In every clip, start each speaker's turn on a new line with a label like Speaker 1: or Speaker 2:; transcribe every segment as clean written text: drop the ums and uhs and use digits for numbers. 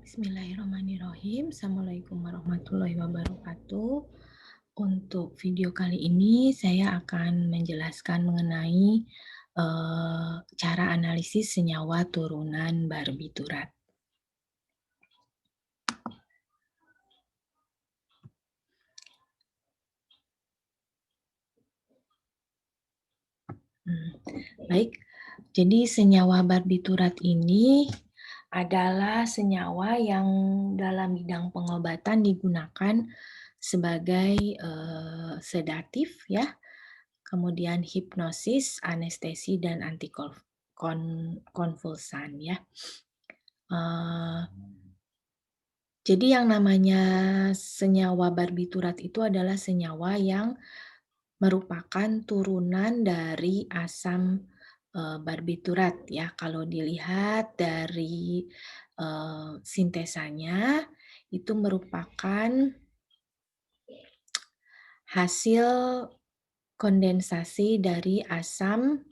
Speaker 1: Bismillahirrahmanirrahim. Assalamualaikum warahmatullahi wabarakatuh. Untuk video kali ini saya akan menjelaskan mengenai cara analisis senyawa turunan barbiturat. Baik, jadi senyawa barbiturat ini adalah senyawa yang dalam bidang pengobatan digunakan sebagai sedatif ya, kemudian hipnosis, anestesi, dan antikonvulsan ya. Jadi yang namanya senyawa barbiturat itu adalah senyawa yang merupakan turunan dari asam barbiturat ya. Kalau dilihat dari sintesanya itu merupakan hasil kondensasi dari asam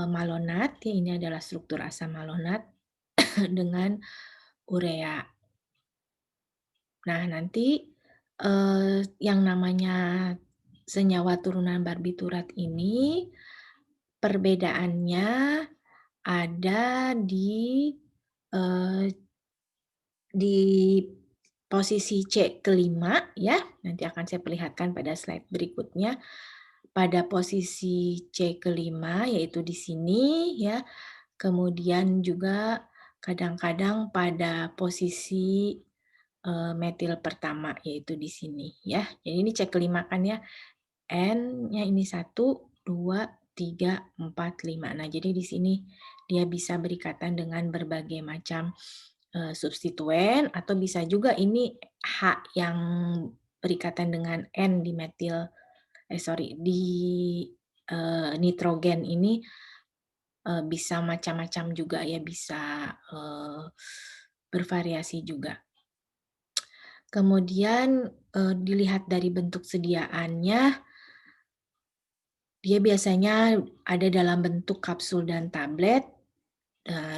Speaker 1: malonat, ya ini adalah struktur asam malonat dengan urea. Nah, nanti yang namanya senyawa turunan barbiturat ini perbedaannya ada di posisi C kelima ya, nanti akan saya perlihatkan pada slide berikutnya. Pada posisi C kelima yaitu di sini ya, kemudian juga kadang-kadang pada posisi metil pertama yaitu di sini ya. Jadi ini C kelima kan ya, N-nya ini 1, 2, 3, 4, 5. Nah, jadi di sini dia bisa berikatan dengan berbagai macam substituen atau bisa juga ini H yang berikatan dengan N di nitrogen ini bisa macam-macam juga ya, bisa bervariasi juga. Kemudian dilihat dari bentuk sediaannya, dia biasanya ada dalam bentuk kapsul dan tablet.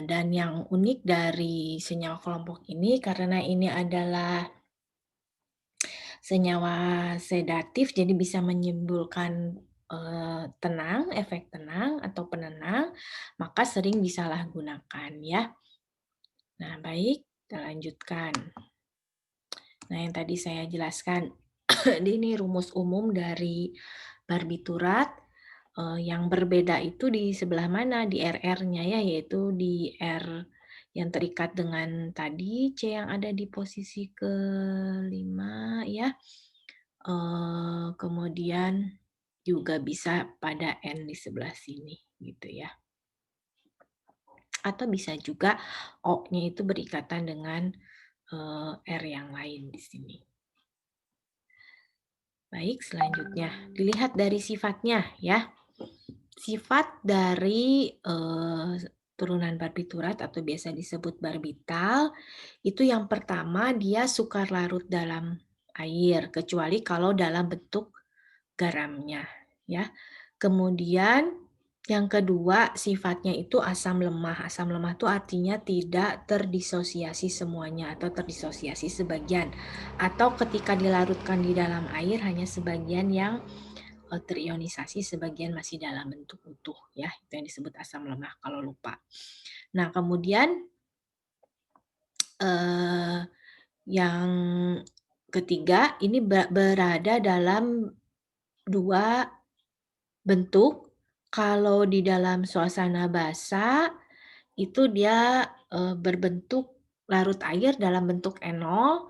Speaker 1: Dan yang unik dari senyawa kelompok ini karena ini adalah senyawa sedatif, jadi bisa menimbulkan tenang, efek tenang atau penenang, maka sering disalahgunakan ya. Nah, baik, kita lanjutkan. Nah, yang tadi saya jelaskan, ini rumus umum dari barbiturat. Yang berbeda itu di sebelah mana, di RR-nya ya, yaitu di R yang terikat dengan tadi C yang ada di posisi kelima ya. Kemudian juga bisa pada N di sebelah sini gitu ya. Atau bisa juga O-nya itu berikatan dengan R yang lain di sini. Baik, selanjutnya dilihat dari sifatnya ya. Sifat dari turunan barbiturat atau biasa disebut barbital, itu yang pertama dia sukar larut dalam air, kecuali kalau dalam bentuk garamnya ya. Kemudian yang kedua sifatnya itu asam lemah. Asam lemah itu artinya tidak terdisosiasi semuanya atau terdisosiasi sebagian. Atau ketika dilarutkan di dalam air hanya sebagian yang terionisasi, sebagian masih dalam bentuk utuh ya. Itu yang disebut asam lemah kalau lupa. Nah, kemudian yang ketiga ini berada dalam dua bentuk. Kalau di dalam suasana basah itu dia berbentuk larut air dalam bentuk enol.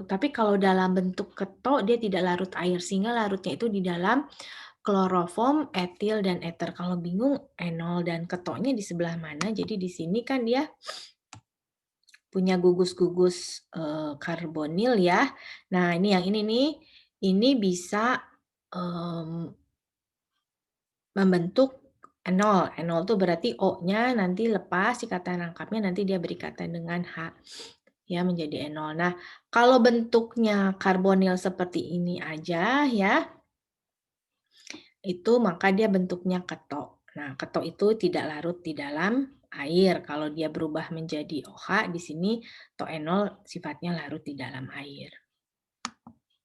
Speaker 1: Tapi kalau dalam bentuk ketok dia tidak larut air, sehingga larutnya itu di dalam kloroform, etil, dan eter. Kalau bingung enol dan ketoknya di sebelah mana, jadi di sini kan dia punya gugus-gugus karbonil ya. Nah, ini yang ini nih, ini bisa membentuk enol. Enol itu berarti O-nya nanti lepas ikatan rangkapnya, nanti dia berikatan dengan H ya menjadi enol. Nah, kalau bentuknya karbonil seperti ini aja ya, itu maka dia bentuknya ketok. Nah, ketok itu tidak larut di dalam air. Kalau dia berubah menjadi OH, di sini toenol sifatnya larut di dalam air.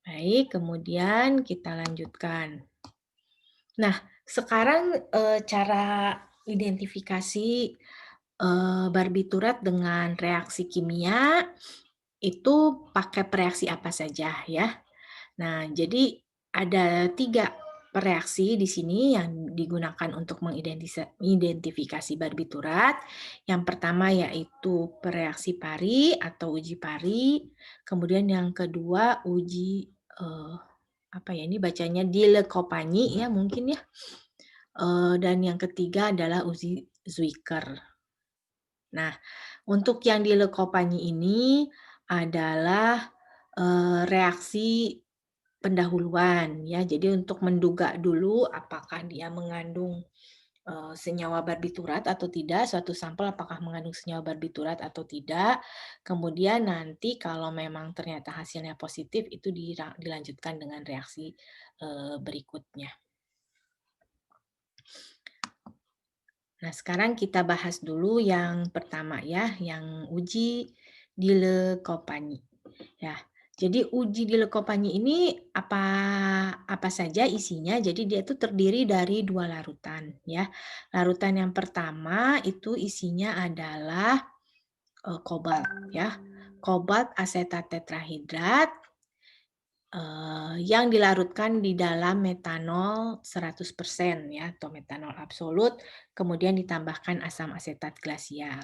Speaker 1: Baik, kemudian kita lanjutkan. Nah, sekarang cara identifikasi barbiturat dengan reaksi kimia itu pakai reaksi apa saja ya. Nah, jadi ada 3 reaksi di sini yang digunakan untuk mengidentifikasi barbiturat. Yang pertama yaitu reaksi Pari atau uji Pari, kemudian yang kedua uji apa ya, ini bacanya Dielecopagny ya mungkin ya, dan yang ketiga adalah uji Zuiker. Nah, untuk yang Dielecopagny ini adalah reaksi pendahuluan ya. Jadi untuk menduga dulu apakah dia mengandung senyawa barbiturat atau tidak, suatu sampel apakah mengandung senyawa barbiturat atau tidak. Kemudian nanti kalau memang ternyata hasilnya positif itu dilanjutkan dengan reaksi berikutnya. Nah, sekarang kita bahas dulu yang pertama ya, yang uji Dielecopagny. Ya, jadi uji Dielecopagny ini apa saja isinya? Jadi dia itu terdiri dari 2 larutan ya. Larutan yang pertama itu isinya adalah kobalt ya. Kobalt asetat tetrahidrat yang dilarutkan di dalam metanol 100% ya, atau metanol absolut, kemudian ditambahkan asam asetat glasial.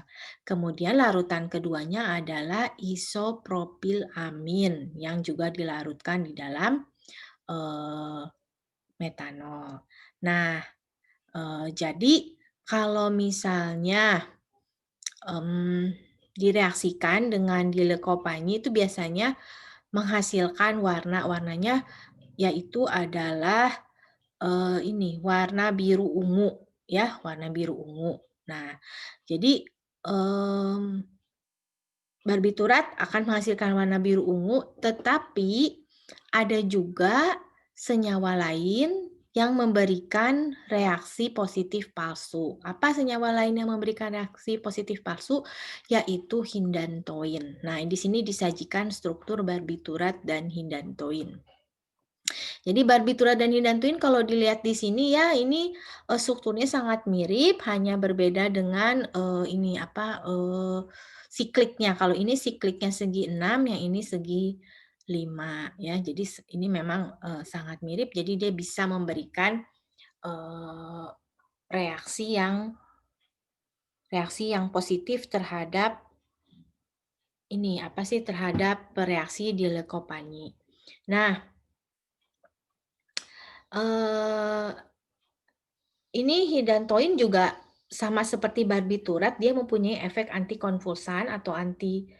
Speaker 1: Kemudian larutan keduanya adalah isopropilamin yang juga dilarutkan di dalam metanol. Nah, jadi kalau misalnya direaksikan dengan Dielecopagny itu biasanya menghasilkan warnanya yaitu adalah ini warna biru ungu ya, warna biru ungu. Nah, jadi barbiturat akan menghasilkan warna biru ungu, tetapi ada juga senyawa lain yang memberikan reaksi positif palsu. Apa senyawa lain yang memberikan reaksi positif palsu? Yaitu hindantoin. Nah, di sini disajikan struktur barbiturat dan hindantoin. Jadi barbiturat dan hindantoin kalau dilihat di sini ya, ini strukturnya sangat mirip, hanya berbeda dengan ini apa sikliknya. Kalau ini sikliknya segi 6, yang ini segi 5 ya. Jadi ini memang sangat mirip, jadi dia bisa memberikan reaksi yang positif terhadap ini apa sih, terhadap reaksi Dielecopagny. Nah, ini hindantoin juga sama seperti barbiturat, dia mempunyai efek antikonvulsan atau anti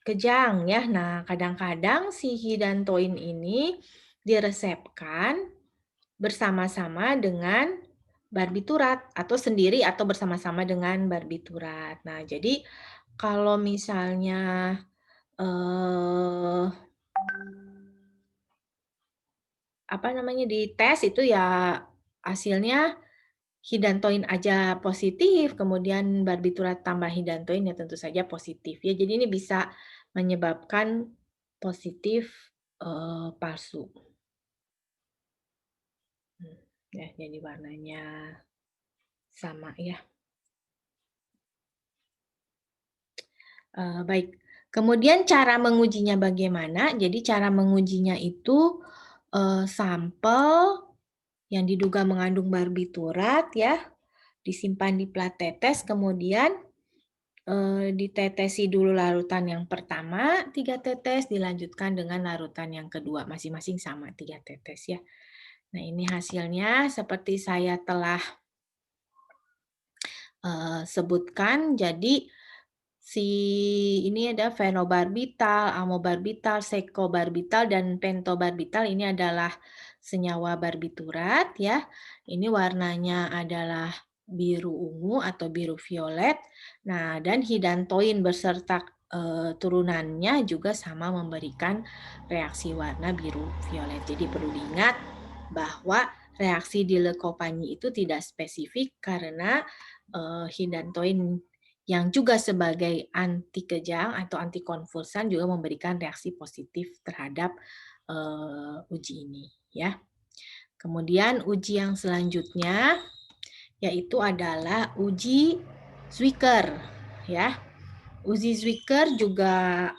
Speaker 1: kejang ya. Nah, kadang-kadang si hindantoin ini diresepkan bersama-sama dengan barbiturat atau sendiri atau bersama-sama dengan barbiturat. Nah, jadi kalau misalnya dites itu ya hasilnya hindantoin aja positif, kemudian barbiturat tambah hindantoin ya tentu saja positif ya. Jadi ini bisa menyebabkan positif palsu. Ya, jadi warnanya sama ya. Baik. Kemudian cara mengujinya bagaimana? Jadi cara mengujinya itu sampel yang diduga mengandung barbiturat ya, disimpan di plat tetes, kemudian ditetesi dulu larutan yang pertama 3 tetes, dilanjutkan dengan larutan yang kedua, masing-masing sama 3 tetes ya. Nah, ini hasilnya seperti saya telah sebutkan. Jadi ini ada fenobarbital, amobarbital, sekobarbital, dan pentobarbital. Ini adalah senyawa barbiturat ya. Ini warnanya adalah biru ungu atau biru violet. Nah, dan hindantoin beserta turunannya juga sama memberikan reaksi warna biru violet. Jadi perlu diingat bahwa reaksi di leukopeni itu tidak spesifik karena hidantoin yang juga sebagai anti kejang atau antikonvulsan juga memberikan reaksi positif terhadap uji ini ya. Kemudian uji yang selanjutnya yaitu adalah uji Zwicker ya. Uji Zwicker juga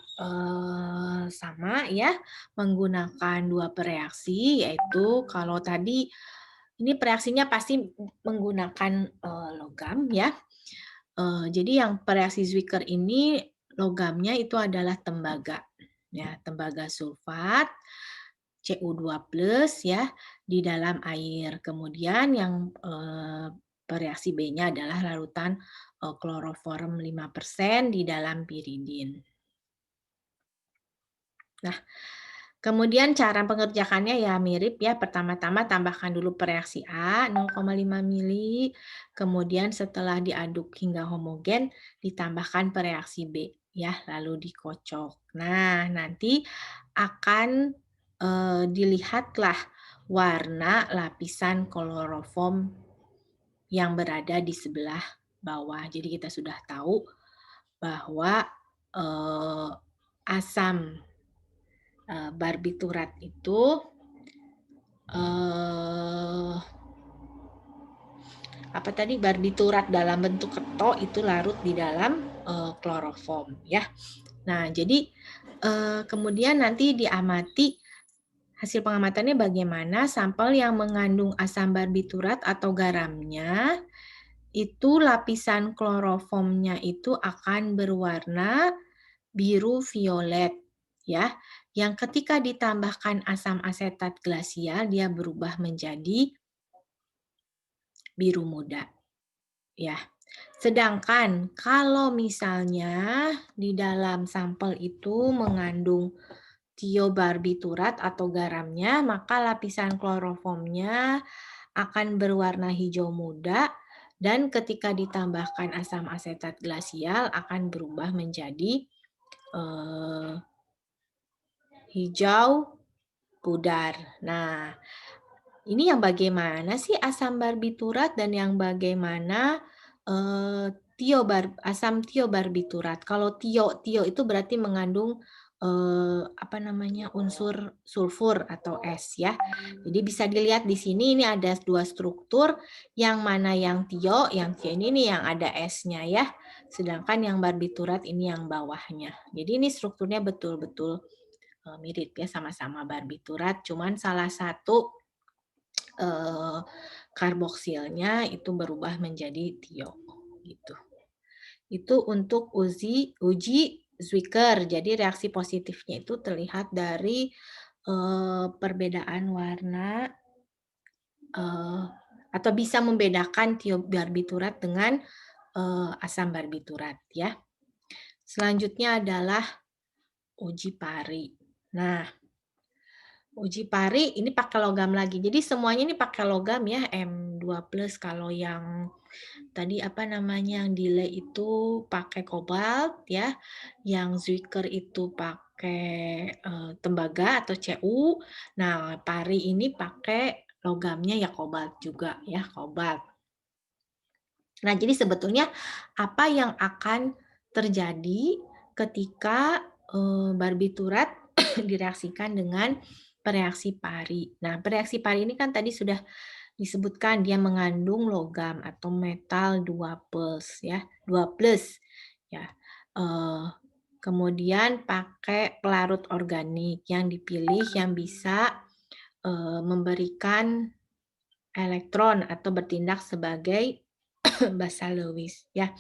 Speaker 1: sama ya, menggunakan dua pereaksi, yaitu kalau tadi ini pereaksinya pasti menggunakan logam ya. Jadi yang pereaksi Zwicker ini logamnya itu adalah tembaga, ya tembaga sulfat Cu2+ ya di dalam air. Kemudian yang reaksi B-nya adalah larutan kloroform 5% di dalam piridin. Nah, kemudian cara pengerjakannya ya mirip ya. Pertama-tama tambahkan dulu pereaksi A 0,5 mili, kemudian setelah diaduk hingga homogen ditambahkan pereaksi B ya, lalu dikocok. Nah, nanti akan dilihatlah warna lapisan kloroform yang berada di sebelah bawah. Jadi kita sudah tahu bahwa asam barbiturat itu apa tadi barbiturat dalam bentuk ketok itu larut di dalam kloroform ya. Nah, jadi kemudian nanti diamati hasil pengamatannya bagaimana sampel yang mengandung asam barbiturat atau garamnya itu lapisan kloroformnya itu akan berwarna biru violet ya. Yang ketika ditambahkan asam asetat glasial dia berubah menjadi biru muda ya. Sedangkan kalau misalnya di dalam sampel itu mengandung tiobarbiturat atau garamnya, maka lapisan kloroformnya akan berwarna hijau muda dan ketika ditambahkan asam asetat glasial akan berubah menjadi hijau pudar. Nah, ini yang bagaimana sih asam barbiturat dan yang bagaimana asam tiobarbiturat. Kalau tio itu berarti mengandung unsur sulfur atau es ya. Jadi bisa dilihat di sini ini ada dua struktur, yang mana yang tio ini nih yang ada esnya ya. Sedangkan yang barbiturat ini yang bawahnya. Jadi ini strukturnya betul-betul mirip ya, sama-sama barbiturat, cuman salah satu karboksilnya itu berubah menjadi tio gitu. Itu untuk uji Zwicker. Jadi reaksi positifnya itu terlihat dari perbedaan warna atau bisa membedakan tiobarbiturat dengan asam barbiturat ya. Selanjutnya adalah uji pari. Nah, uji pari ini pakai logam lagi. Jadi semuanya ini pakai logam ya, M2+. Kalau yang tadi yang delay itu pakai kobalt ya. Yang Zwicker itu pakai tembaga atau Cu. Nah, pari ini pakai logamnya ya kobalt juga ya, kobalt. Nah, jadi sebetulnya apa yang akan terjadi ketika barbiturat direaksikan dengan pereaksi pari. Nah, pereaksi pari ini kan tadi sudah disebutkan dia mengandung logam atau metal 2+ ya, 2+. Ya. Kemudian pakai pelarut organik yang dipilih yang bisa memberikan elektron atau bertindak sebagai basa Lewis ya.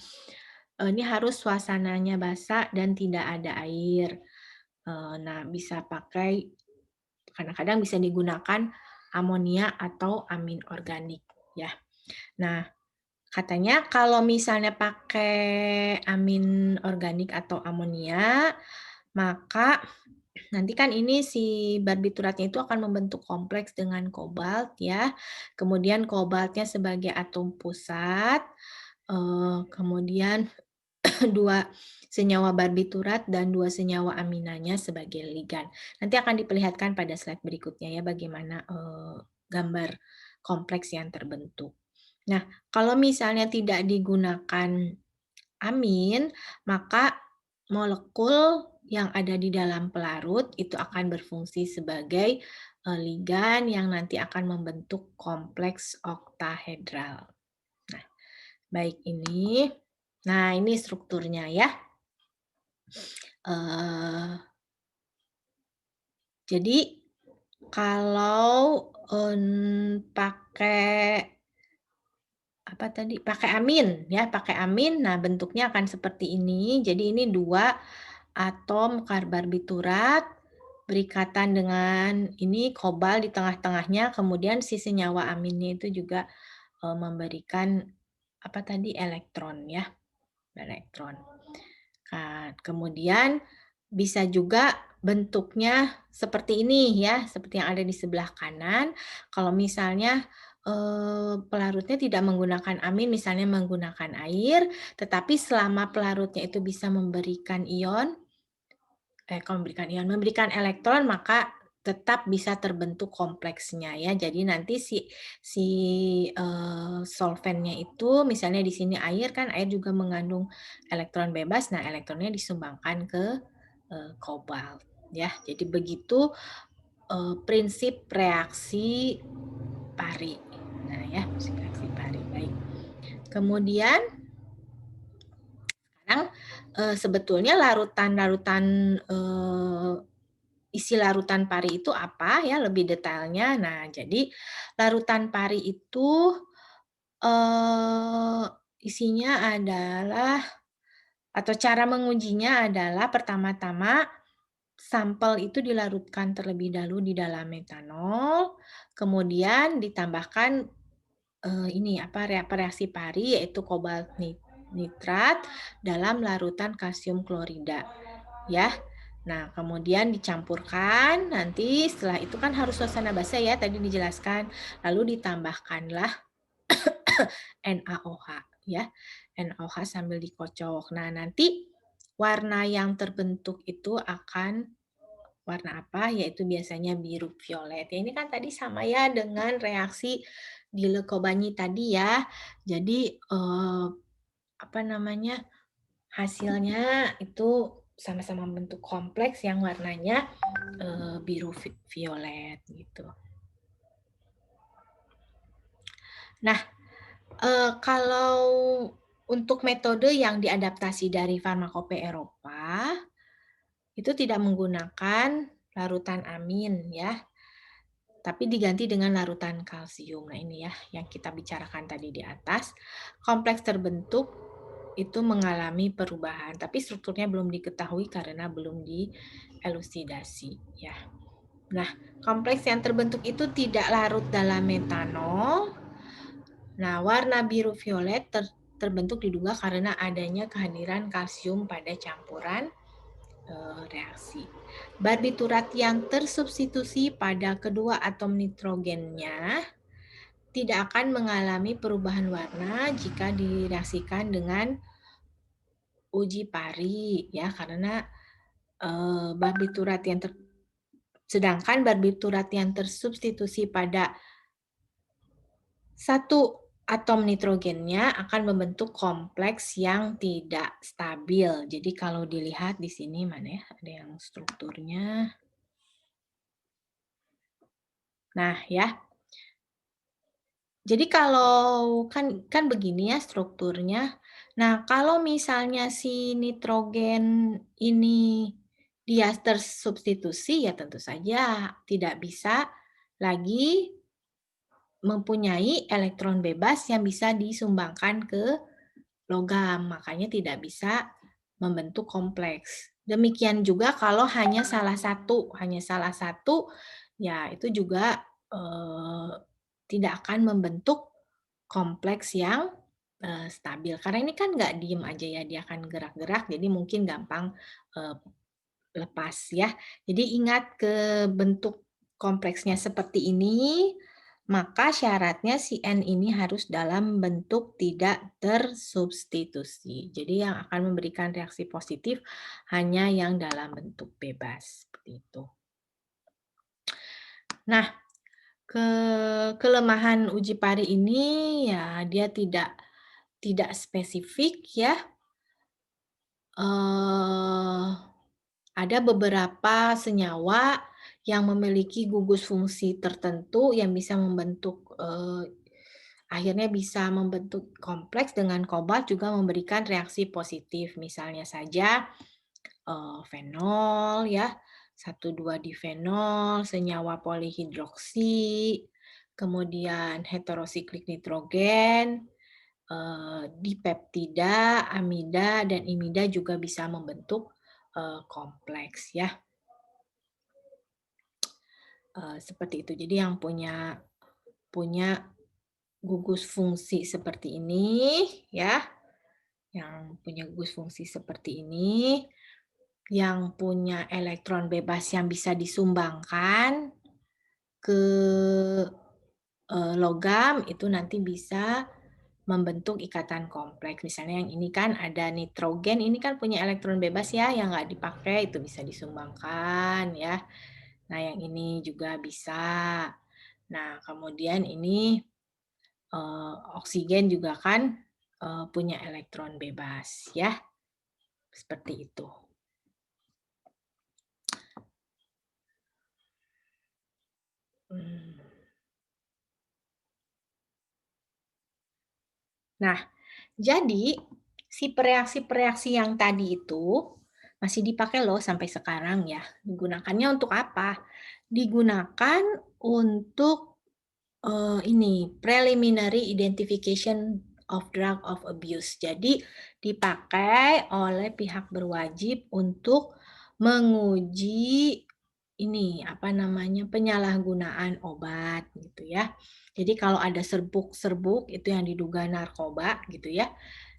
Speaker 1: Ini harus suasananya basah dan tidak ada air. Nah, bisa pakai kadang-kadang bisa digunakan amonia atau amin organik ya. Nah, katanya kalau misalnya pakai amin organik atau amonia, maka nanti kan ini si barbituratnya itu akan membentuk kompleks dengan kobalt ya. Kemudian kobaltnya sebagai atom pusat, kemudian dua senyawa barbiturat dan dua senyawa aminanya sebagai ligan. Nanti akan diperlihatkan pada slide berikutnya ya bagaimana gambar kompleks yang terbentuk. Nah, kalau misalnya tidak digunakan amin, maka molekul yang ada di dalam pelarut itu akan berfungsi sebagai ligan yang nanti akan membentuk kompleks oktahedral. Nah, baik ini. Nah, ini strukturnya ya. Jadi kalau pakai apa tadi, pakai amin ya, pakai amin, nah bentuknya akan seperti ini. Jadi ini 2 atom karbarbiturat berikatan dengan ini kobal di tengah-tengahnya, kemudian si senyawa aminnya itu juga, memberikan apa tadi, elektron ya, elektron. Kemudian bisa juga bentuknya seperti ini ya, seperti yang ada di sebelah kanan. Kalau misalnya, pelarutnya tidak menggunakan amin, misalnya menggunakan air, tetapi selama pelarutnya itu bisa memberikan ion, memberikan elektron, maka tetap bisa terbentuk kompleksnya ya. Jadi nanti si si, solvennya itu misalnya di sini air kan, air juga mengandung elektron bebas, nah elektronnya disumbangkan ke, kobalt ya. Jadi begitu, prinsip reaksi Pari. Nah ya, prinsip reaksi Pari, baik. Kemudian sekarang, sebetulnya larutan-larutan, isi larutan pari itu apa ya, lebih detailnya. Nah, jadi larutan pari itu, eee, isinya adalah atau cara mengujinya adalah pertama-tama sampel itu dilarutkan terlebih dahulu di dalam metanol, kemudian ditambahkan, ini apa, reaksi pari yaitu kobalt nitrat dalam larutan kalsium klorida, ya. Nah, kemudian dicampurkan, nanti setelah itu kan harus suasana basa ya, tadi dijelaskan. Lalu ditambahkanlah NaOH ya, NaOH sambil dikocok. Nah, nanti warna yang terbentuk itu akan warna apa? Yaitu biasanya biru violet. Ya, ini kan tadi sama ya dengan reaksi di Lecombani tadi ya. Jadi, apa namanya, hasilnya itu sama-sama bentuk kompleks yang warnanya, biru violet gitu. Nah, kalau untuk metode yang diadaptasi dari farmakope Eropa, itu tidak menggunakan larutan amin ya, tapi diganti dengan larutan kalsium. Nah ini ya yang kita bicarakan tadi di atas. Kompleks terbentuk itu mengalami perubahan, tapi strukturnya belum diketahui karena belum dielusidasi ya. Nah, kompleks yang terbentuk itu tidak larut dalam metanol. Nah, warna biru violet terbentuk diduga karena adanya kehadiran kalsium pada campuran reaksi. Barbiturat yang tersubstitusi pada kedua atom nitrogennya tidak akan mengalami perubahan warna jika direaksikan dengan uji pari ya, karena barbiturat yang sedangkan barbiturat yang tersubstitusi pada satu atom nitrogennya akan membentuk kompleks yang tidak stabil. Jadi kalau dilihat di sini mana ya, ada yang strukturnya. Nah, ya. Jadi kalau kan begini ya strukturnya. Nah, kalau misalnya si nitrogen ini dia tersubstitusi ya tentu saja tidak bisa lagi mempunyai elektron bebas yang bisa disumbangkan ke logam, makanya tidak bisa membentuk kompleks. Demikian juga kalau hanya salah satu, ya itu juga tidak akan membentuk kompleks yang stabil. Karena ini kan nggak diem aja ya, dia akan gerak-gerak, jadi mungkin gampang eh, lepas ya. Jadi ingat ke bentuk kompleksnya seperti ini, maka syaratnya si N ini harus dalam bentuk tidak tersubstitusi. Jadi yang akan memberikan reaksi positif hanya yang dalam bentuk bebas. Seperti itu. Nah, Kelemahan uji pari ini ya dia tidak spesifik ya, eee, ada beberapa senyawa yang memiliki gugus fungsi tertentu yang bisa membentuk, akhirnya bisa membentuk kompleks dengan kobalt juga memberikan reaksi positif. Misalnya saja, fenol ya, 1,2-difenol, senyawa polihidroksi, kemudian heterosiklik nitrogen, dipeptida, amida, dan imida juga bisa membentuk, kompleks ya, seperti itu. Jadi yang punya punya gugus fungsi seperti ini ya, yang punya gugus fungsi seperti ini, yang punya elektron bebas yang bisa disumbangkan ke, logam itu nanti bisa membentuk ikatan kompleks. Misalnya yang ini kan ada nitrogen, ini kan punya elektron bebas ya, yang nggak dipakai itu bisa disumbangkan ya. Nah yang ini juga bisa. Nah kemudian ini, oksigen juga kan, punya elektron bebas ya, seperti itu. Mmm. Nah, jadi si pereaksi-pereaksi yang tadi itu masih dipakai loh sampai sekarang ya. Digunakannya untuk apa? Digunakan untuk, ini, preliminary identification of drug of abuse. Jadi dipakai oleh pihak berwajib untuk menguji ini, apa namanya, penyalahgunaan obat gitu ya. Jadi kalau ada serbuk-serbuk itu yang diduga narkoba gitu ya,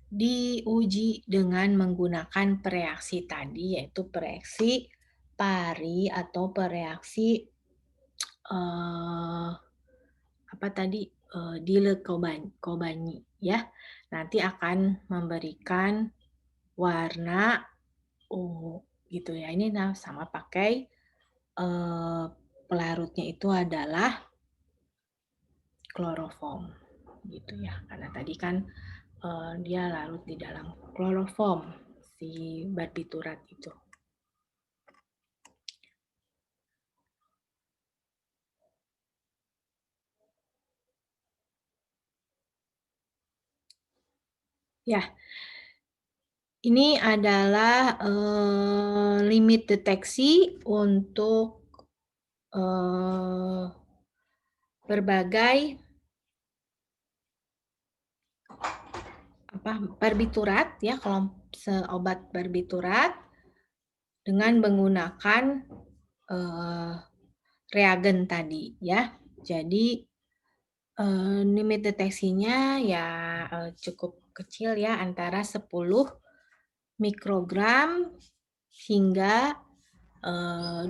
Speaker 1: diuji dengan menggunakan pereaksi tadi, yaitu pereaksi pari atau pereaksi, apa tadi, Dile-Coligny ya. Nanti akan memberikan warna ungu gitu ya. Ini nah sama pakai, pelarutnya itu adalah kloroform gitu ya. Karena tadi kan, dia larut di dalam kloroform si barbiturat itu. Ya, ini adalah, limit deteksi untuk, eee, berbagai apa, barbiturat ya, kalau obat barbiturat dengan menggunakan, eee, reagen tadi ya. Jadi, limit deteksinya ya, cukup kecil ya, antara 10 mikrogram hingga,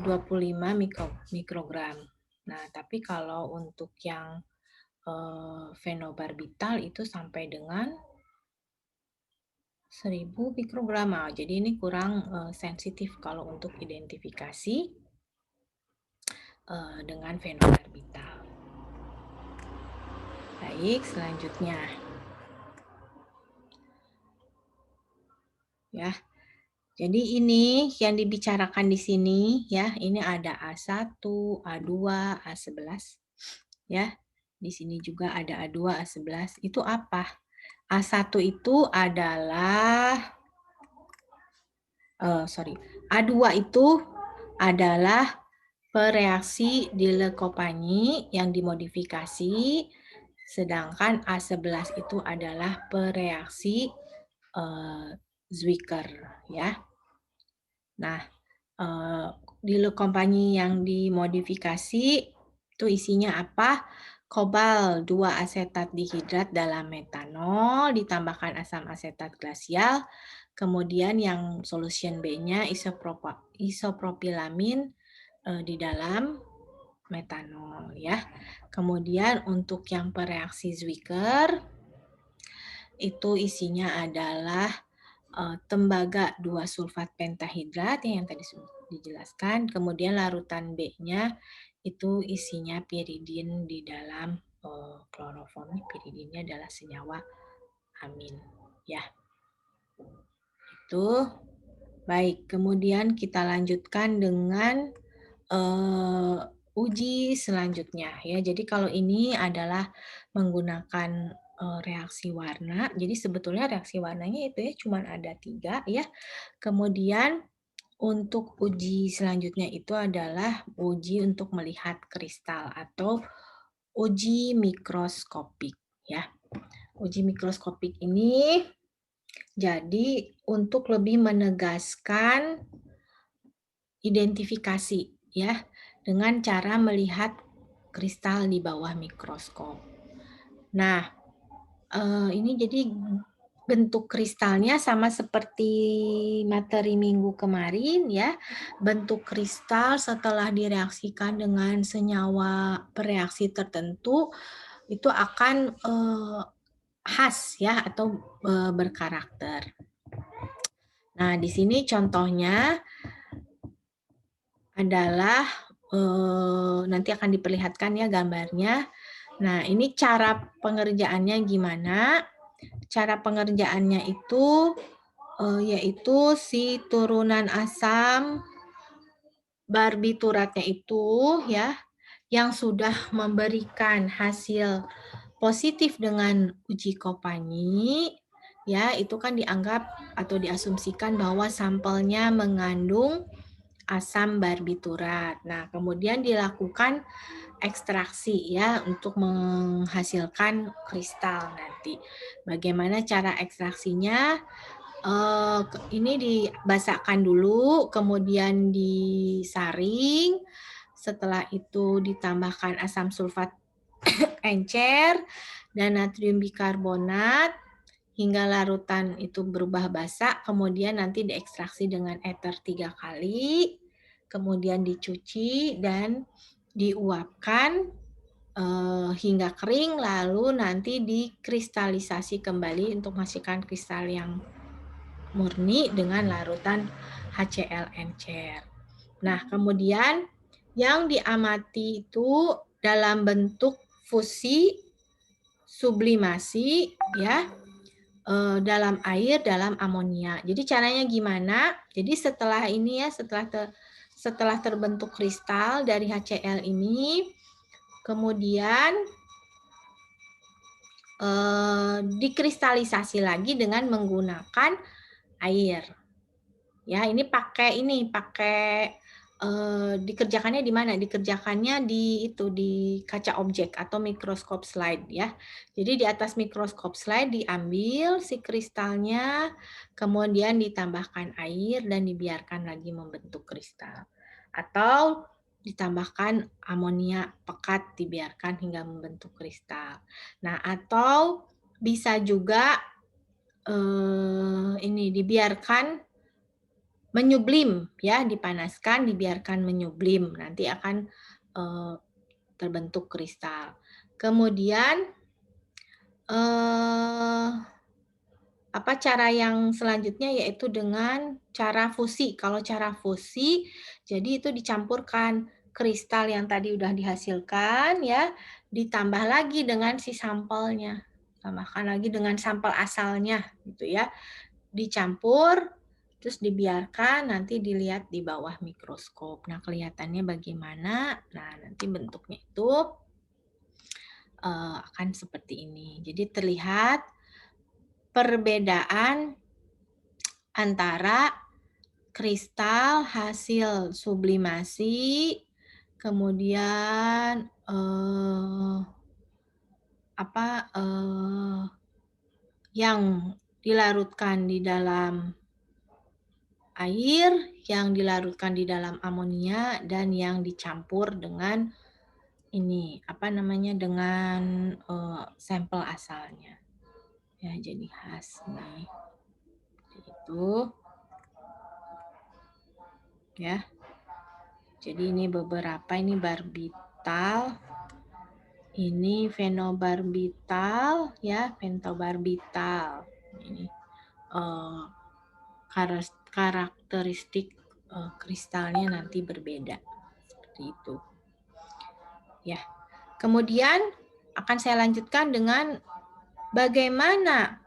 Speaker 1: 25 mikrogram. Nah, tapi kalau untuk yang, fenobarbital itu sampai dengan 1.000 mikrogram. Nah, jadi ini kurang, sensitif kalau untuk identifikasi, dengan fenobarbital. Baik, selanjutnya. Ya, jadi ini yang dibicarakan di sini ya, ini ada A1, A2, A11 ya. Di sini juga ada A2, A11. Itu apa? A1 itu adalah A2 itu adalah pereaksi Dile-Coligny yang dimodifikasi, sedangkan A11 itu adalah pereaksi, Zwicker ya. Nah, Dile-Coligny yang dimodifikasi itu isinya apa? Kobal 2 asetat dihidrat dalam metanol ditambahkan asam asetat glasial, kemudian yang solution B-nya isopropilamin, di dalam metanol ya. Kemudian untuk yang pereaksi Zwicker itu isinya adalah, tembaga 2 sulfat pentahidrat yang tadi sudah dijelaskan, kemudian larutan B-nya itu isinya piridin di dalam kloroform. Piridinnya adalah senyawa amin, ya. Itu baik. Kemudian kita lanjutkan dengan uji selanjutnya, ya. Jadi kalau ini adalah menggunakan reaksi warna. Jadi sebetulnya reaksi warnanya itu ya cuman ada 3 ya. Kemudian untuk uji selanjutnya itu adalah uji untuk melihat kristal atau uji mikroskopik, ya. Uji mikroskopik ini jadi untuk lebih menegaskan identifikasi, ya, dengan cara melihat kristal di bawah mikroskop. Nah, ini jadi bentuk kristalnya sama seperti materi minggu kemarin, ya. Bentuk kristal setelah direaksikan dengan senyawa bereaksi tertentu itu akan khas, ya, atau berkarakter. Nah, di sini contohnya adalah nanti akan diperlihatkan ya gambarnya. Nah, ini cara pengerjaannya gimana? Cara pengerjaannya itu yaitu si turunan asam barbituratnya itu ya yang sudah memberikan hasil positif dengan uji Kopani ya itu kan dianggap atau diasumsikan bahwa sampelnya mengandung asam barbiturat. Nah, kemudian dilakukan ekstraksi ya untuk menghasilkan kristal nanti. Bagaimana cara ekstraksinya? Ini dibasahkan dulu, kemudian disaring, setelah itu ditambahkan asam sulfat encer dan natrium bikarbonat hingga larutan itu berubah basa, kemudian nanti diekstraksi dengan ether 3 kali, kemudian dicuci dan diuapkan hingga kering, lalu nanti dikristalisasi kembali untuk menghasilkan kristal yang murni dengan larutan HCl encer. Nah, kemudian yang diamati itu dalam bentuk fusi sublimasi ya dalam air, dalam amonia. Jadi caranya gimana? Jadi setelah ini ya, setelah terbentuk kristal dari HCl ini, kemudian dikristalisasi lagi dengan menggunakan air. Ya, ini pakai dikerjakannya di mana? Dikerjakannya di kaca objek atau mikroskop slide ya. Jadi di atas mikroskop slide diambil si kristalnya, kemudian ditambahkan air dan dibiarkan lagi membentuk kristal. Atau ditambahkan amonia pekat dibiarkan hingga membentuk kristal. Nah, atau bisa juga ini dibiarkan menyublim ya, dipanaskan, dibiarkan menyublim, nanti akan terbentuk kristal. Kemudian apa cara yang selanjutnya yaitu dengan cara fusi. Kalau cara fusi, jadi itu dicampurkan kristal yang tadi udah dihasilkan ya, ditambah lagi dengan si sampelnya. Tambahkan lagi dengan sampel asalnya gitu ya. Dicampur terus dibiarkan nanti dilihat di bawah mikroskop. Nah, kelihatannya bagaimana? Nah, nanti bentuknya itu akan seperti ini. Jadi terlihat perbedaan antara kristal hasil sublimasi, kemudian yang dilarutkan di dalam air, yang dilarutkan di dalam amonia, dan yang dicampur dengan ini dengan sampel asalnya. Ya, jadi khas nih. Itu ya. Jadi ini beberapa, ini barbital, ini fenobarbital, ya, pentobarbital. Ini karakteristik kristalnya nanti berbeda seperti itu. ya. Kemudian akan saya lanjutkan dengan bagaimana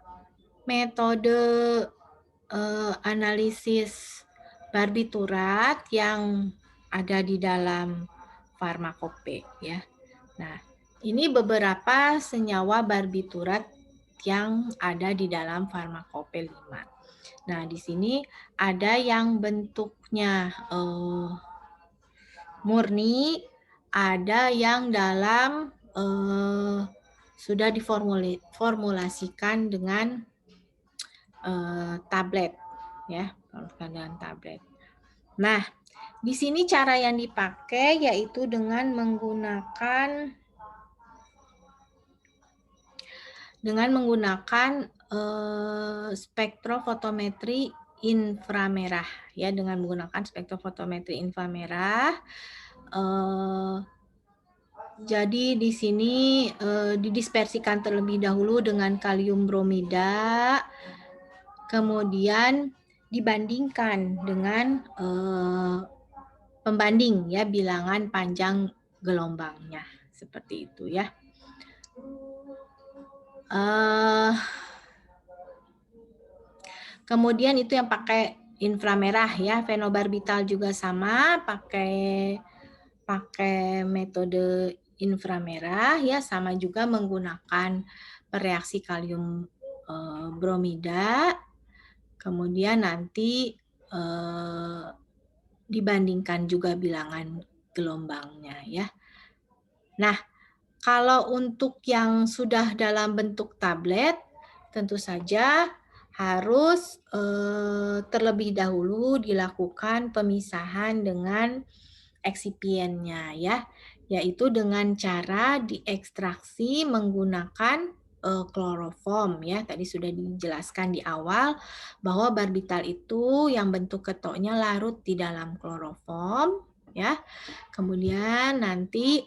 Speaker 1: metode analisis barbiturat yang ada di dalam farmakope ya. Nah, ini beberapa senyawa barbiturat yang ada di dalam farmakope 5. Nah, di sini ada yang bentuknya murni, ada yang dalam sudah diformulasikan dengan tablet ya, dengan tablet. Nah, di sini cara yang dipakai yaitu dengan menggunakan spektrofotometri inframerah ya, dengan menggunakan spektrofotometri inframerah. Jadi di sini didispersikan terlebih dahulu dengan kalium bromida, kemudian dibandingkan dengan pembanding ya, bilangan panjang gelombangnya seperti itu ya. Kemudian itu yang pakai inframerah ya, fenobarbital juga sama, pakai metode inframerah ya, sama juga menggunakan pereaksi kalium bromida. Kemudian nanti dibandingkan juga bilangan gelombangnya ya. Nah, kalau untuk yang sudah dalam bentuk tablet, tentu saja harus terlebih dahulu dilakukan pemisahan dengan eksipiennya ya, yaitu dengan cara diekstraksi menggunakan kloroform ya. Tadi sudah dijelaskan di awal bahwa barbital itu yang bentuk ketoknya larut di dalam kloroform ya. Kemudian nanti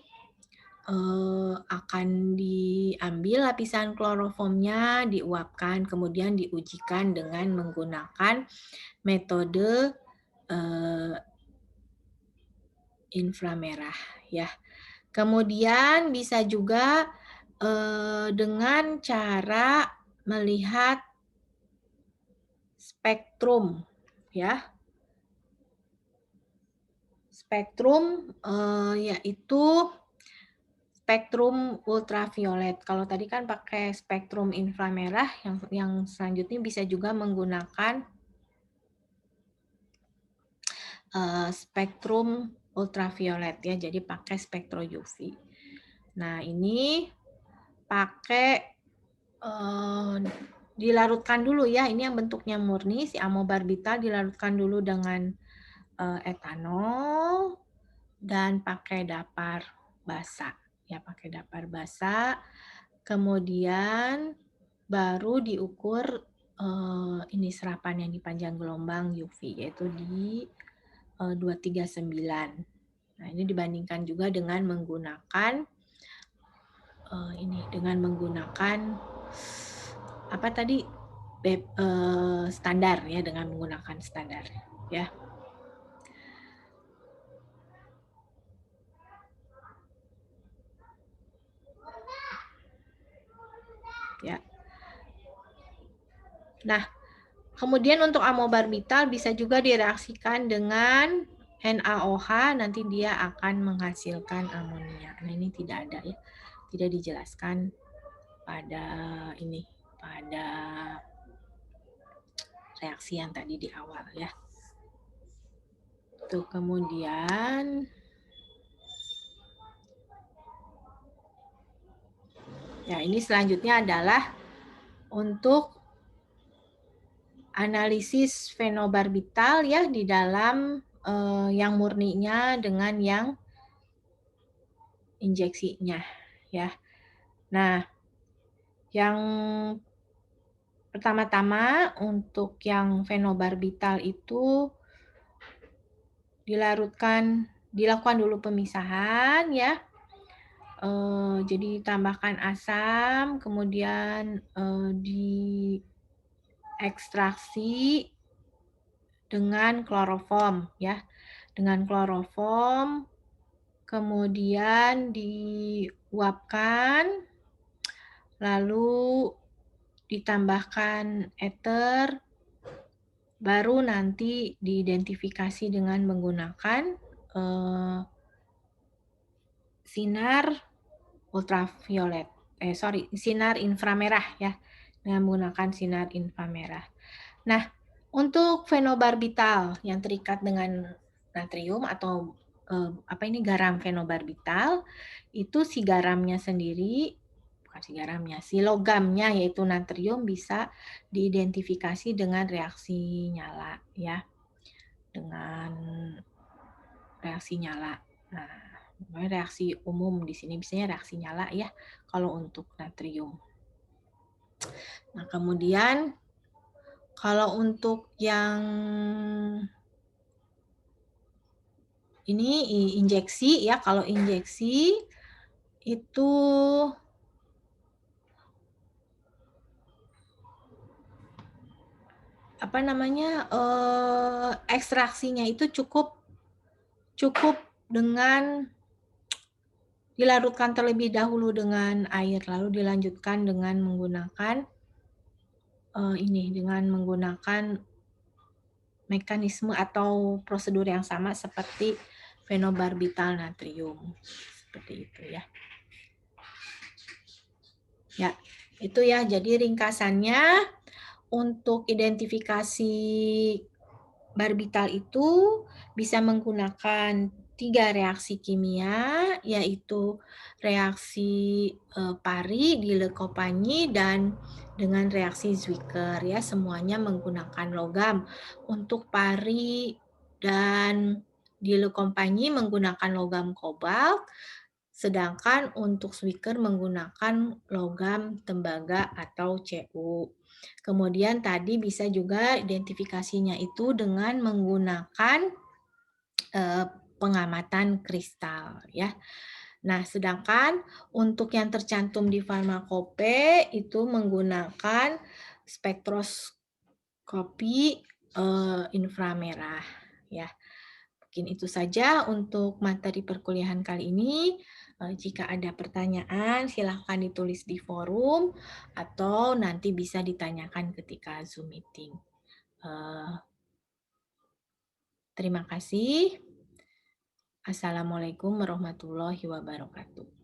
Speaker 1: akan diambil lapisan kloroformnya, diuapkan, kemudian diujikan dengan menggunakan metode inframerah ya. Kemudian bisa juga dengan cara melihat spektrum ya. Spektrum yaitu spektrum ultraviolet. Kalau tadi kan pakai spektrum inframerah, yang selanjutnya bisa juga menggunakan spektrum ultraviolet ya. Jadi pakai spektro UV. Nah, ini pakai dilarutkan dulu ya. Ini yang bentuknya murni, si amobarbital dilarutkan dulu dengan etanol dan pakai dapar basah. Ya, pakai dapar basah, kemudian baru diukur ini serapan yang di panjang gelombang UV, yaitu di 239. Nah, ini dibandingkan juga dengan menggunakan apa tadi standar ya, dengan menggunakan standar ya. Ya. Nah, kemudian untuk amobarbital bisa juga direaksikan dengan NaOH, nanti dia akan menghasilkan amonia. Nah, ini tidak ada ya, tidak dijelaskan pada reaksi yang tadi di awal ya. Tuh, kemudian ya, ini selanjutnya adalah untuk analisis fenobarbital ya, di dalam yang murninya dengan yang injeksinya ya. Nah, yang pertama-tama untuk yang fenobarbital itu dilakukan dulu pemisahan ya. Jadi tambahkan asam, kemudian diekstraksi dengan kloroform ya. Dengan kloroform, kemudian diuapkan, lalu ditambahkan ether, baru nanti diidentifikasi dengan menggunakan, eee, sinar ultraviolet, sinar inframerah ya, dengan menggunakan sinar inframerah. Nah, untuk fenobarbital yang terikat dengan natrium atau, garam fenobarbital, itu si garamnya sendiri bukan si garamnya, si logamnya yaitu natrium bisa diidentifikasi dengan reaksi nyala ya, dengan reaksi nyala. Nah, namanya reaksi umum di sini biasanya reaksi nyala ya, kalau untuk natrium. Nah, kemudian kalau untuk yang ini injeksi ya, kalau injeksi itu apa namanya, ekstraksinya itu cukup cukup dengan dilarutkan terlebih dahulu dengan air, lalu dilanjutkan dengan menggunakan, dengan menggunakan mekanisme atau prosedur yang sama seperti fenobarbital natrium, seperti itu ya. Ya, itu ya. Jadi ringkasannya untuk identifikasi barbital itu bisa menggunakan 3 reaksi kimia, yaitu reaksi, pari di Lecompagnie dan dengan reaksi Zwicker ya, semuanya menggunakan logam. Untuk pari dan di Lecompagnie menggunakan logam kobalt, sedangkan untuk Zwicker menggunakan logam tembaga atau Cu. Kemudian tadi bisa juga identifikasinya itu dengan menggunakan pengamatan kristal ya. Nah, sedangkan untuk yang tercantum di farmakope itu menggunakan spektroskopi inframerah ya. Mungkin itu saja untuk materi perkuliahan kali ini. Jika ada pertanyaan, silahkan ditulis di forum atau nanti bisa ditanyakan ketika Zoom meeting. Terima kasih. Assalamualaikum warahmatullahi wabarakatuh.